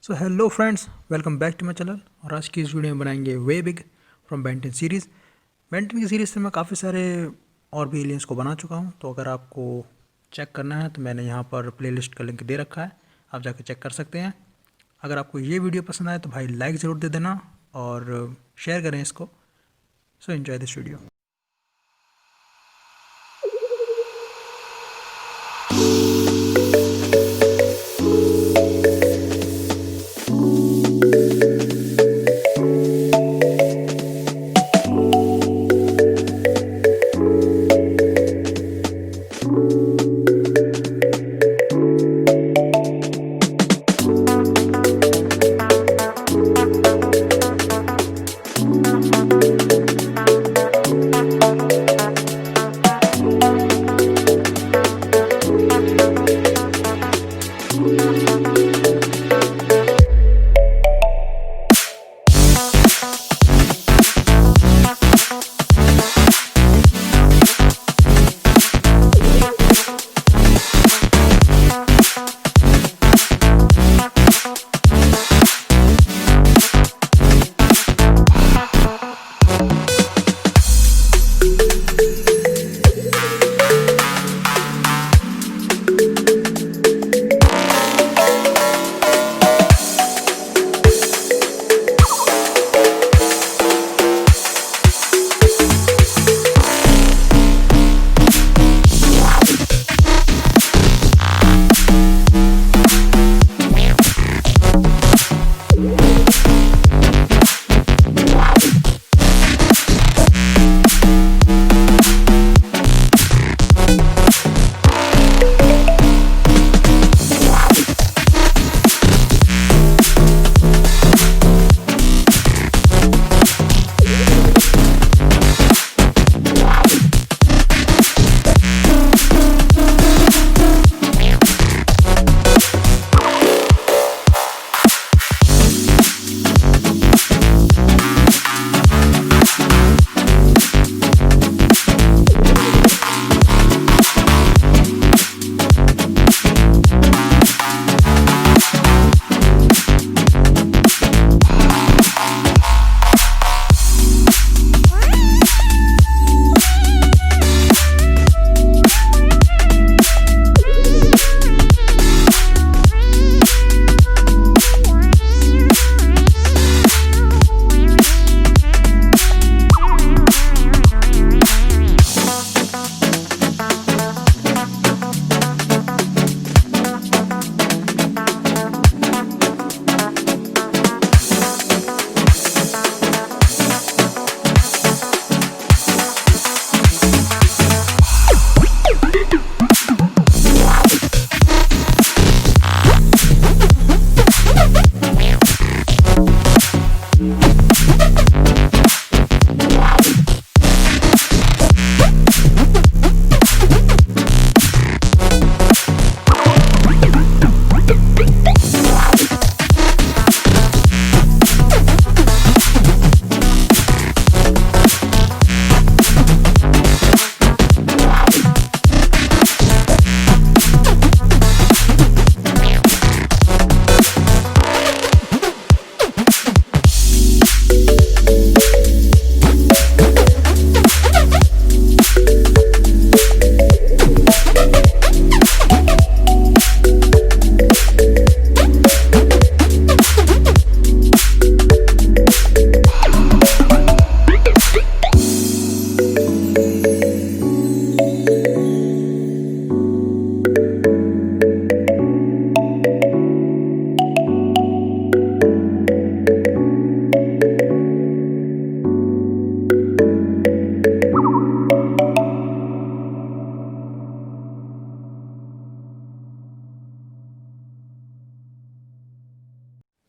So hello friends, welcome back to my channel. और आज की इस वीडियो में बनाएंगे Waybig from Ben Ten series. Ben Ten की सीरीज़ से मैं काफ़ी सारे और भी एलियंस को बना चुका हूं, तो अगर आपको चेक करना है तो मैंने यहां पर प्लेलिस्ट का लिंक दे रखा है, आप जाकर चेक कर सकते हैं। अगर आपको ये वीडियो पसंद आए तो भाई लाइक ज़रूर दे देना और शेयर करें इसको। So enjoy this video.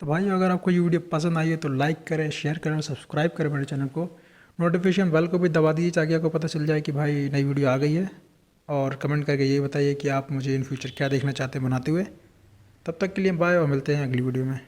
तो भाई अगर आपको ये वीडियो पसंद आई है तो लाइक करें, शेयर करें और सब्सक्राइब करें मेरे चैनल को। नोटिफिकेशन बेल को भी दबा दीजिए ताकि आपको पता चल जाए कि भाई नई वीडियो आ गई है। और कमेंट करके ये बताइए कि आप मुझे इन फ्यूचर क्या देखना चाहते हैं बनाते हुए। तब तक के लिए बाय और मिलते हैं अगली वीडियो में।